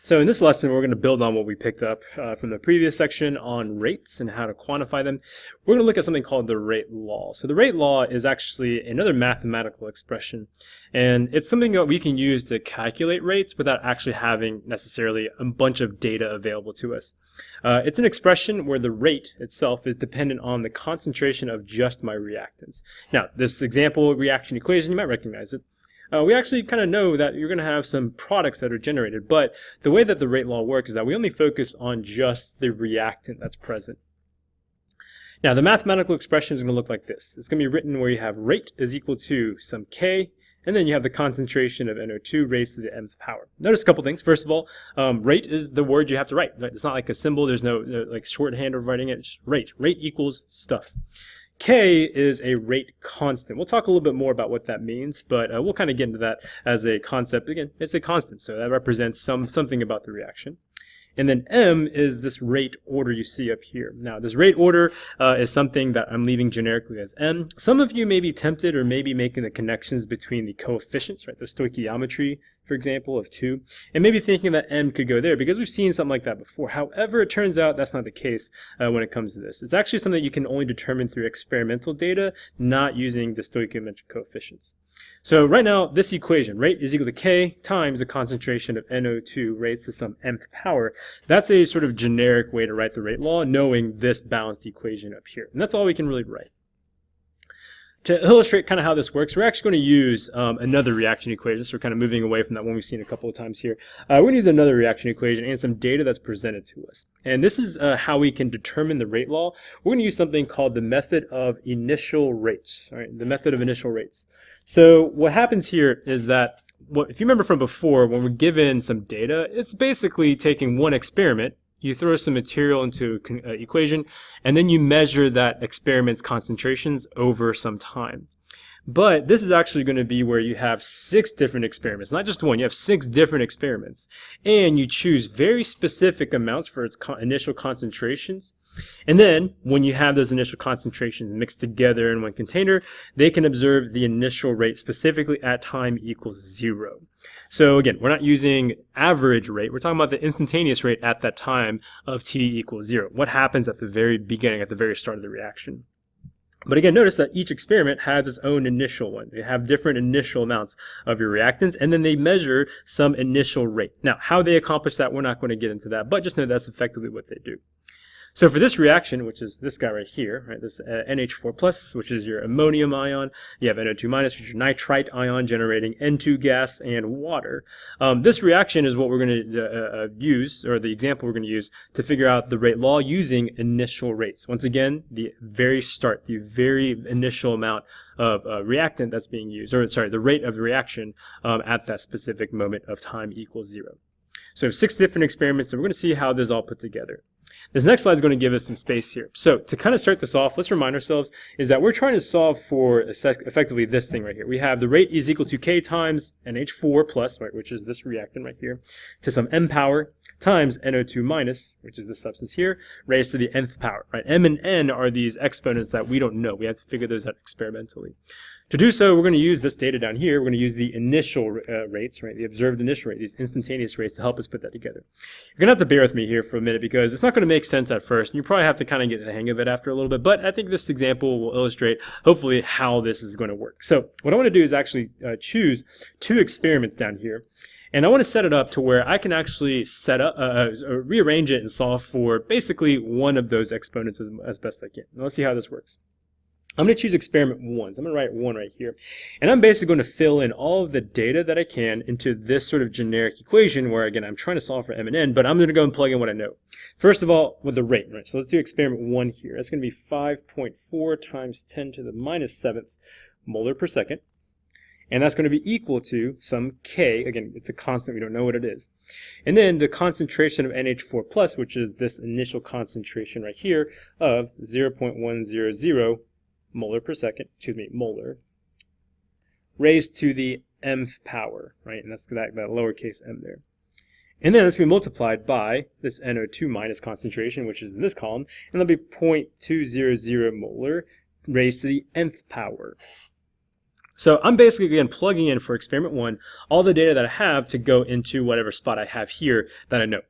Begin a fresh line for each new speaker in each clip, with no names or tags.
So in this lesson, we're going to build on what we picked up from the previous section on rates and how to quantify them. We're going to look at something called the rate law. So the rate law is actually another mathematical expression, and it's something that we can use to calculate rates without actually having necessarily a bunch of data available to us. It's an expression where the rate itself is dependent on the concentration of just my reactants. Now, this example reaction equation, you might recognize it. We actually kind of know that you're going to have some products that are generated, but the way that the rate law works is that we only focus on just the reactant that's present. Now, the mathematical expression is going to look like this. It's going to be written where you have rate is equal to some K, and then you have the concentration of NO2 raised to the nth power. Notice a couple things. First of all, rate is the word you have to write. Right? It's not like a symbol. There's no like shorthand of writing it. It's just rate. Rate equals stuff. K is a rate constant. We'll talk a little bit more about what that means, but we'll kind of get into that as a concept. Again, it's a constant, so that represents something about the reaction. And then M is this rate order you see up here. Now, this rate order is something that I'm leaving generically as M. Some of you may be tempted or maybe making the connections between the coefficients, right? The stoichiometry, for example, of 2, and maybe thinking that M could go there because we've seen something like that before. However, it turns out that's not the case when it comes to this. It's actually something that you can only determine through experimental data, not using the stoichiometric coefficients. So right now, this equation, rate is equal to K times the concentration of NO2 raised to some nth power. That's a sort of generic way to write the rate law, knowing this balanced equation up here. And that's all we can really write. To illustrate kind of how this works, we're actually going to use another reaction equation. So we're kind of moving away from that one we've seen a couple of times here. We're going to use another reaction equation and some data that's presented to us. And this is how we can determine the rate law. We're going to use something called the method of initial rates. All right, the method of initial rates. So what happens here is that, if you remember from before, when we're given some data, it's basically taking one experiment. You throw some material into an equation, and then you measure that experiment's concentrations over some time. But this is actually going to be where you have 6 different experiments, not just one. You have 6 different experiments, and you choose very specific amounts for its initial concentrations. And then, when you have those initial concentrations mixed together in one container, they can observe the initial rate specifically at time equals 0. So again, we're not using average rate. We're talking about the instantaneous rate at that time of t equals 0. What happens at the very beginning, at the very start of the reaction. But again, notice that each experiment has its own initial one. They have different initial amounts of your reactants, and then they measure some initial rate. Now, how they accomplish that, we're not going to get into that, but just know that's effectively what they do. So for this reaction, which is this guy right here, right, this NH4+, which is your ammonium ion, you have NO2-, which is your nitrite ion generating N2 gas and water. This reaction is what we're going to use, or the example we're going to use, to figure out the rate law using initial rates. Once again, the very start, the very initial amount of reactant that's being used, or sorry, the rate of the reaction at that specific moment of time equals 0. So 6 different experiments, and we're going to see how this all put together. This next slide is going to give us some space here. So to kind of start this off, let's remind ourselves is that we're trying to solve for effectively this thing right here. We have the rate is equal to K times NH4+, right, which is this reactant right here, to some M power times NO2-, which is the substance here, raised to the nth power, right? M and N are these exponents that we don't know. We have to figure those out experimentally. To do so, we're going to use this data down here. We're going to use the initial rates, right? The observed initial rate, these instantaneous rates to help us put that together. You're going to have to bear with me here for a minute because it's not going to make sense at first. And you probably have to kind of get the hang of it after a little bit. But I think this example will illustrate, hopefully, how this is going to work. So what I want to do is actually choose 2 experiments down here. And I want to set it up to where I can actually set up, rearrange it and solve for basically one of those exponents as best I can. Now let's see how this works. I'm going to choose experiment 1. So I'm going to write 1 right here. And I'm basically going to fill in all of the data that I can into this sort of generic equation where, again, I'm trying to solve for M and N, but I'm going to go and plug in what I know. First of all, with the rate, right? So let's do experiment 1 here. That's going to be 5.4 times 10 to the minus 7th molar per second. And that's going to be equal to some K. Again, it's a constant. We don't know what it is. And then the concentration of NH4+, which is this initial concentration right here of 0.100 molar per second, molar, raised to the mth power, right? And that's that lowercase m there. And then that's going to be multiplied by this NO2- concentration, which is in this column, and that'll be 0.200 molar raised to the nth power. So I'm basically, again, plugging in for experiment 1 all the data that I have to go into whatever spot I have here that I know.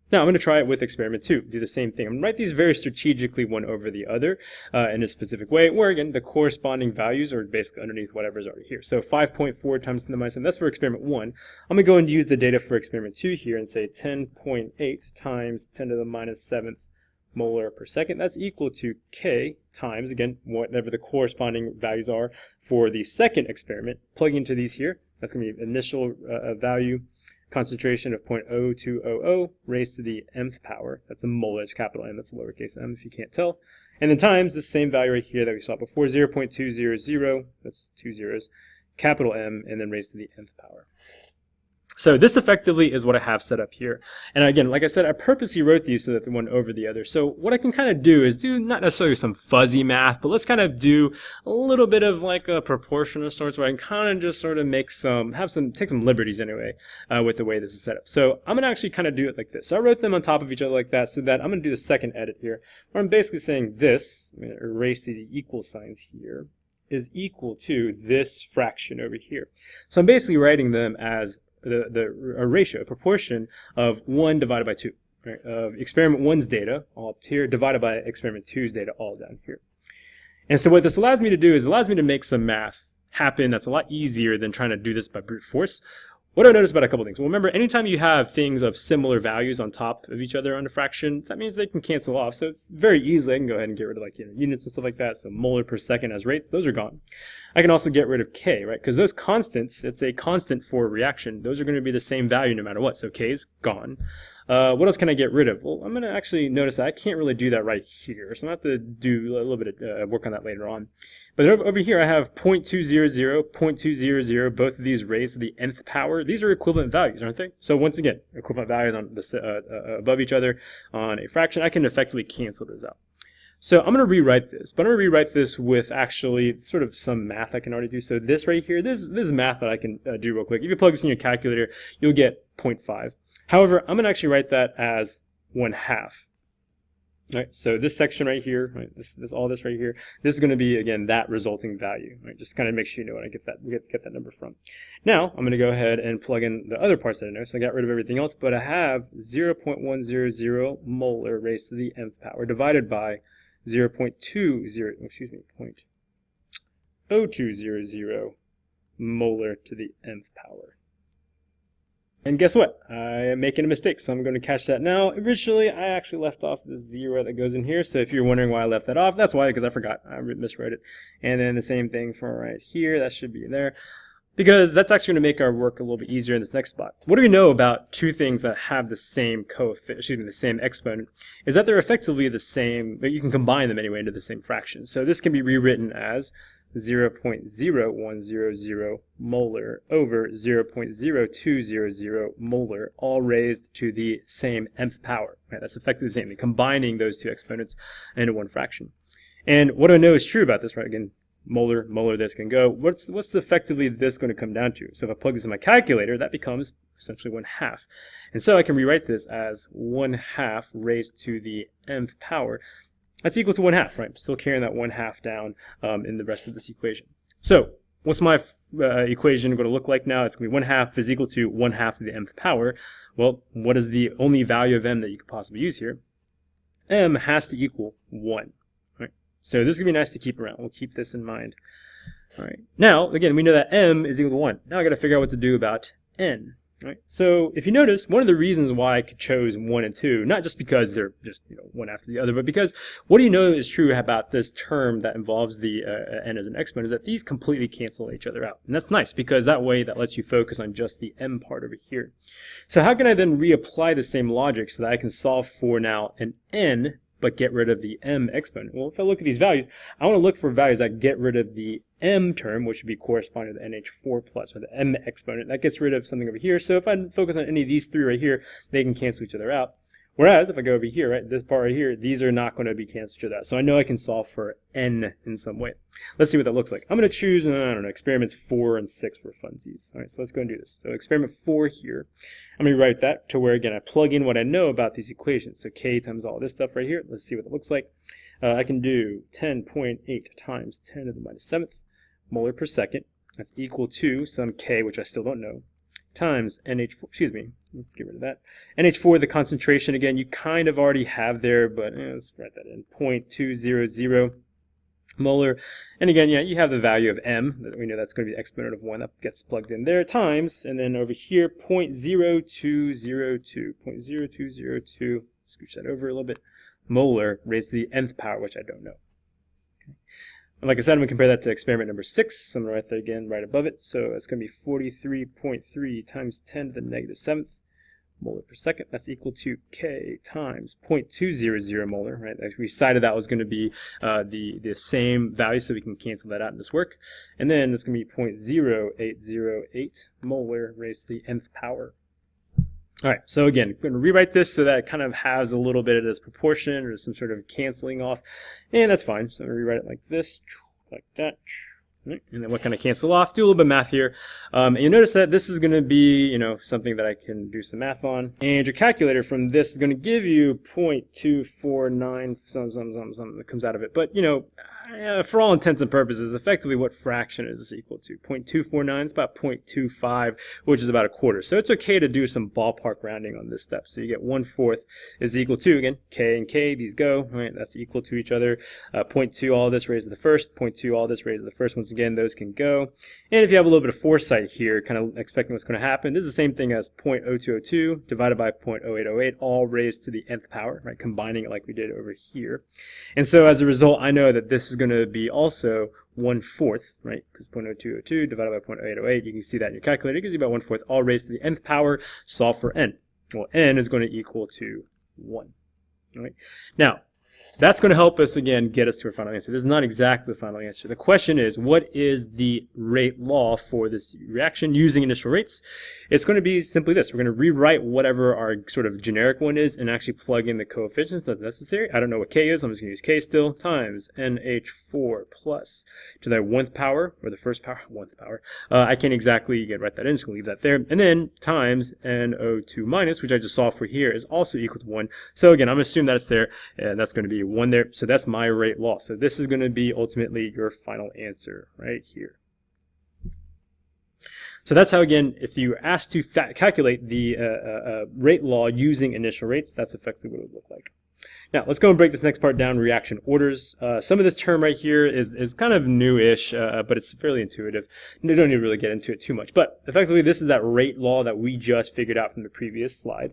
Now I'm going to try it with experiment 2. Do the same thing. I'm going to write these very strategically one over the other in a specific way, where again the corresponding values are basically underneath whatever is already here. So 5.4 times 10 to the minus 7, that's for experiment 1. I'm going to go and use the data for experiment 2 here and say 10.8 times 10 to the minus 7th molar per second. That's equal to K times, again, whatever the corresponding values are for the second experiment. Plugging into these here, that's going to be initial value concentration of 0.0200 raised to the mth power. That's a mole, it's capital M, that's a lowercase m if you can't tell. And then times the same value right here that we saw before, 0.200, that's 2 zeros, capital M, and then raised to the nth power. So this effectively is what I have set up here. And again, like I said, I purposely wrote these so that they're one over the other. So what I can kind of do is do not necessarily some fuzzy math, but let's kind of do a little bit of like a proportion of sorts where I can kind of just sort of make take some liberties anyway with the way this is set up. So I'm going to actually kind of do it like this. So I wrote them on top of each other like that so that I'm going to do the second edit here where I'm basically saying this, I'm going to erase these equal signs here, is equal to this fraction over here. So I'm basically writing them as a ratio, a proportion of 1 divided by 2, right? Of experiment 1's data all up here divided by experiment 2's data all down here. And so what this allows me to do is it allows me to make some math happen that's a lot easier than trying to do this by brute force. What do I notice about a couple things? Well, remember, anytime you have things of similar values on top of each other on a fraction, that means they can cancel off. So very easily, I can go ahead and get rid of like units and stuff like that. So molar per second as rates, those are gone. I can also get rid of K, right? Because those constants, it's a constant for a reaction. Those are going to be the same value no matter what. So K is gone. What else can I get rid of? Well, I'm going to actually notice that I can't really do that right here. So I'm going to have to do a little bit of work on that later on. But over here I have 0.200, 0.200, both of these raised to the nth power. These are equivalent values, aren't they? So once again, equivalent values on the, above each other on a fraction. I can effectively cancel those out. So I'm going to rewrite this, but I'm going to rewrite this with actually sort of some math I can already do. So this right here, this is math that I can do real quick. If you plug this in your calculator, you'll get 0.5. However, I'm going to actually write that as 1/2. All right, so this section right here, right, all this right here, this is going to be, again, that resulting value. Right, just kind of make sure you know when I get that number from. Now, I'm going to go ahead and plug in the other parts that I know. So I got rid of everything else, but I have 0.100 molar raised to the nth power divided by 0.0200 molar to the nth power. And guess what? I am making a mistake, so I'm going to catch that now. Originally, I actually left off the 0 that goes in here, so if you're wondering why I left that off, that's why, because I forgot. I miswrote it. And then the same thing for right here, that should be there. Because that's actually going to make our work a little bit easier in this next spot. What do we know about two things that have the same the same exponent, is that they're effectively the same, but you can combine them anyway into the same fraction. So this can be rewritten as 0.0100 molar over 0.0200 molar, all raised to the same nth power. Right? That's effectively the same, combining those two exponents into one fraction. And what I know is true about this, right? Again, molar, this can go. What's effectively this going to come down to? So if I plug this in my calculator, that becomes essentially 1/2. And so I can rewrite this as 1/2 raised to the nth power. That's equal to 1/2, right? I'm still carrying that 1/2 down in the rest of this equation. So what's my equation going to look like now? It's going to be 1/2 is equal to 1/2 to the nth power. Well, what is the only value of m that you could possibly use here? M has to equal 1. Right? So this is going to be nice to keep around. We'll keep this in mind. All right. Now, again, we know that m is equal to 1. Now I got to figure out what to do about n. Right. So if you notice, one of the reasons why I chose 1 and 2, not just because they're just one after the other, but because what do you know is true about this term that involves the n as an exponent is that these completely cancel each other out. And that's nice because that way that lets you focus on just the m part over here. So how can I then reapply the same logic so that I can solve for now an n but get rid of the m exponent? Well, if I look at these values, I want to look for values that get rid of the m term, which would be corresponding to the NH4 plus, or the m exponent. That gets rid of something over here. So if I focus on any of these three right here, they can cancel each other out. Whereas if I go over here, right, this part right here, these are not going to be canceled each other out. So I know I can solve for n in some way. Let's see what that looks like. I'm going to choose, I don't know, experiments 4 and 6 for funsies. All right, so let's go and do this. So experiment 4 here, I'm going to rewrite that to where, again, I plug in what I know about these equations. So k times all this stuff right here. Let's see what it looks like. I can do 10.8 times 10 to the minus 7th molar per second, that's equal to some K, which I still don't know, times NH4, excuse me, let's get rid of that. NH4, the concentration, again, you kind of already have there, but let's write that in, 0.200 molar. And again, yeah, you have the value of M. We know that's going to be the exponent of 1. That gets plugged in there, times, and then over here, 0.0202, 0.0202, scooch that over a little bit, molar raised to the nth power, which I don't know. Okay. And like I said, I'm going to compare that to experiment number 6. I'm going to write that again right above it. So it's going to be 43.3 times 10 to the negative 7th molar per second. That's equal to K times 0.200 molar, right? We decided that was going to be the same value, so we can cancel that out in this work. And then it's going to be 0.0808 molar raised to the nth power. All right, so again, I'm going to rewrite this so that it kind of has a little bit of this proportion or some sort of canceling off, and that's fine. So I'm going to rewrite it like this, like that. And then what can I cancel off? Do a little bit of math here. And you notice that this is going to be, something that I can do some math on. And your calculator from this is going to give you 0.249 something that comes out of it. But, for all intents and purposes, effectively what fraction is this equal to? 0.249 is about 0.25, which is about a quarter. So it's okay to do some ballpark rounding on this step. So you get 1/4 is equal to, again, K and K, these go, right? That's equal to each other. 0.2 all this raised to the first, 0.2 all this raised to the first. Once again, those can go. And if you have a little bit of foresight here, kind of expecting what's going to happen, this is the same thing as 0.0202 divided by 0.0808, all raised to the nth power, right? Combining it like we did over here. And so as a result, I know that this is going to be also 1/4, right? Because 0.0202 divided by 0.0808, you can see that in your calculator. It gives you about 1/4, all raised to the nth power. Solve for n. Well, n is going to equal to 1. All right? Now, that's going to help us, again, get us to our final answer. This is not exactly the final answer. The question is, what is the rate law for this reaction using initial rates? It's going to be simply this. We're going to rewrite whatever our sort of generic one is and actually plug in the coefficients that's necessary. I don't know what K is. I'm just going to use K still, times NH4 plus to the 1th power, or the first power, 1th power. I can't exactly write that in, just going to leave that there. And then times NO2 minus, which I just solved for here, is also equal to 1. So again, I'm going to assume that it's there, and that's going to be 1 there. So that's my rate law. So this is going to be ultimately your final answer right here. So that's how, again, if you were asked to calculate the rate law using initial rates, that's effectively what it would look like. Now, let's go and break this next part down, reaction orders. Some of this term right here is kind of new-ish, but it's fairly intuitive. You don't need to really get into it too much. But effectively, this is that rate law that we just figured out from the previous slide.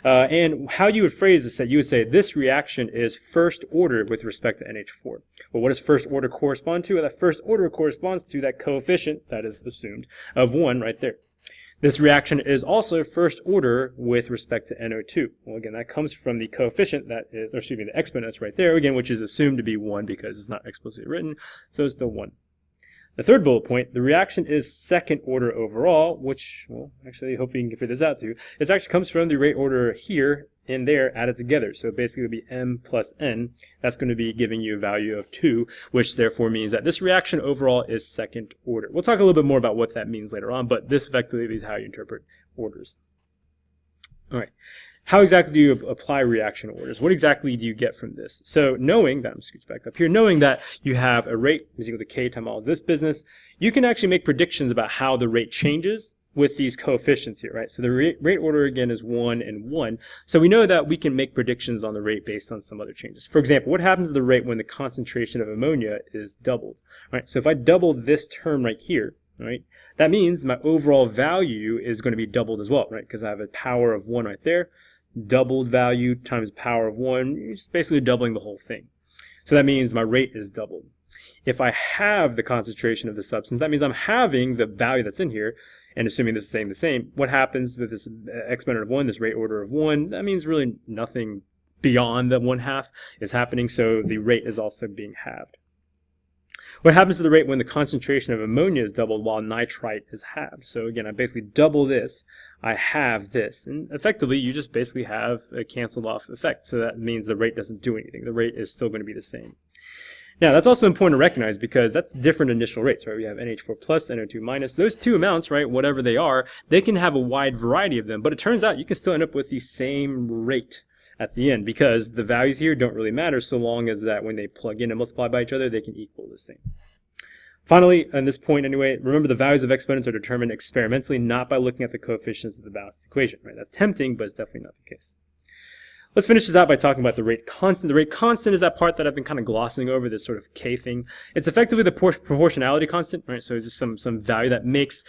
And how you would phrase this, that you would say this reaction is first order with respect to NH4. Well, what does first order correspond to? Well, that first order corresponds to that coefficient that is assumed of 1 right there. This reaction is also first order with respect to NO2. Well, again, that comes from the coefficient that is, or excuse me, the exponent that's right there, again, which is assumed to be 1 because it's not explicitly written, so it's still 1. The third bullet point, the reaction is second order overall, which, well, actually, hopefully you can figure this out too. It actually comes from the rate order here and there added together. So basically it would be M plus N. That's going to be giving you a value of 2, which therefore means that this reaction overall is second order. We'll talk a little bit more about what that means later on, but this effectively is how you interpret orders. All right. How exactly do you apply reaction orders? What exactly do you get from this? So knowing that, I'm scooch back up here, knowing that you have a rate is equal to K times all of this business, you can actually make predictions about how the rate changes with these coefficients here, right? So the rate order again is 1 and 1. So we know that we can make predictions on the rate based on some other changes. For example, what happens to the rate when the concentration of ammonia is doubled, right? So if I double this term right here, right, that means my overall value is going to be doubled as well, right? Because I have a power of 1 right there. Doubled value times power of 1, it's basically doubling the whole thing. So that means my rate is doubled. If I have the concentration of the substance, that means I'm having the value that's in here, and assuming this is staying the same, what happens with this exponent of 1, this rate order of 1, that means really nothing beyond the 1/2 is happening, so the rate is also being halved. What happens to the rate when the concentration of ammonia is doubled while nitrite is halved? So again, I basically double this, I halve this, and effectively you just basically have a canceled off effect. So that means the rate doesn't do anything. The rate is still going to be the same. Now, that's also important to recognize because that's different initial rates, right? We have NH4 plus, NO2 minus. Those two amounts, right, whatever they are, they can have a wide variety of them, but it turns out you can still end up with the same rate at the end because the values here don't really matter so long as that when they plug in and multiply by each other, they can equal the same. Finally, on this point anyway, remember the values of exponents are determined experimentally, not by looking at the coefficients of the balanced equation. Right? That's tempting, but it's definitely not the case. Let's finish this out by talking about the rate constant. The rate constant is that part that I've been kind of glossing over, this sort of k thing. It's effectively the proportionality constant, right? So it's just some value that makes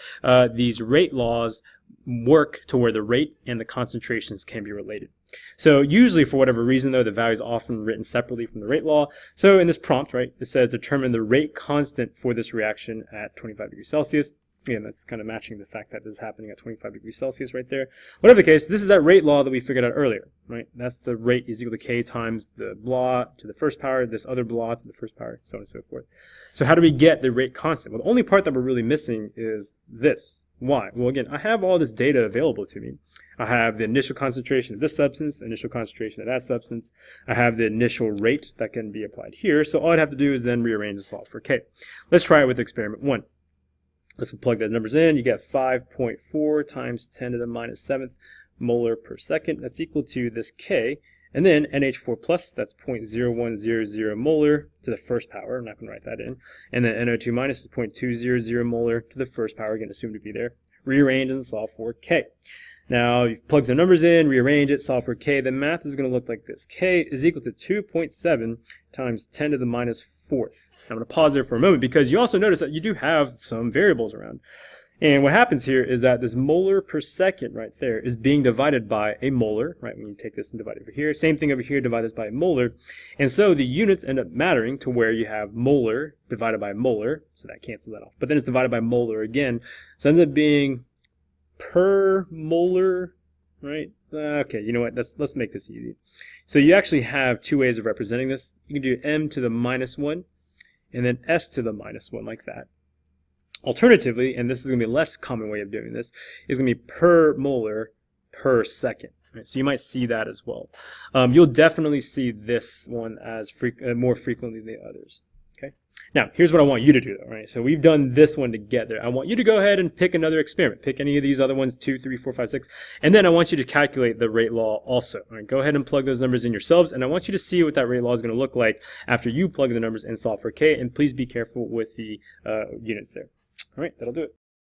these rate laws work to where the rate and the concentrations can be related. So usually, for whatever reason, though, the value is often written separately from the rate law. So in this prompt, right, it says determine the rate constant for this reaction at 25 degrees Celsius. Again, that's kind of matching the fact that this is happening at 25 degrees Celsius right there. Whatever the case, this is that rate law that we figured out earlier, right? That's the rate is equal to k times the blah to the first power, this other blah to the first power, so on and so forth. So how do we get the rate constant? Well, the only part that we're really missing is this. Why? Well, again, I have all this data available to me. I have the initial concentration of this substance, initial concentration of that substance. I have the initial rate that can be applied here. So all I'd have to do is then rearrange and solve for k. Let's try it with experiment 1. Let's plug the numbers in. You get 5.4 times 10 to the minus 7th molar per second. That's equal to this k. And then NH4 plus, that's 0.0100 molar to the first power. I'm not going to write that in. And then NO2 minus is 0.200 molar to the first power, again, assumed to be there. Rearrange and solve for k. Now, you've plugged some numbers in, rearrange it, solve for k. The math is going to look like this. K is equal to 2.7 times 10 to the minus 4th. I'm going to pause there for a moment because you also notice that you do have some variables around. And what happens here is that this molar per second right there is being divided by a molar, right? When you take this and divide it over here, same thing over here, divide this by a molar. And so the units end up mattering to where you have molar divided by molar, so that cancels that off. But then it's divided by molar again, so it ends up being per molar, right? Okay, you know what? Let's make this easy. So you actually have two ways of representing this. You can do m to the minus 1 and then s to the minus 1 like that. Alternatively, and this is going to be a less common way of doing this, is going to be per molar per second. Right? So you might see that as well. You'll definitely see this one as more frequently than the others. Okay. Now, here's what I want you to do, though. Right. So we've done this one together. I want you to go ahead and pick another experiment. Pick any of these other ones, 2, 3, 4, 5, 6, and then I want you to calculate the rate law also. All right. Go ahead and plug those numbers in yourselves, and I want you to see what that rate law is going to look like after you plug the numbers and solve for k. And please be careful with the units there. All right, that'll do it.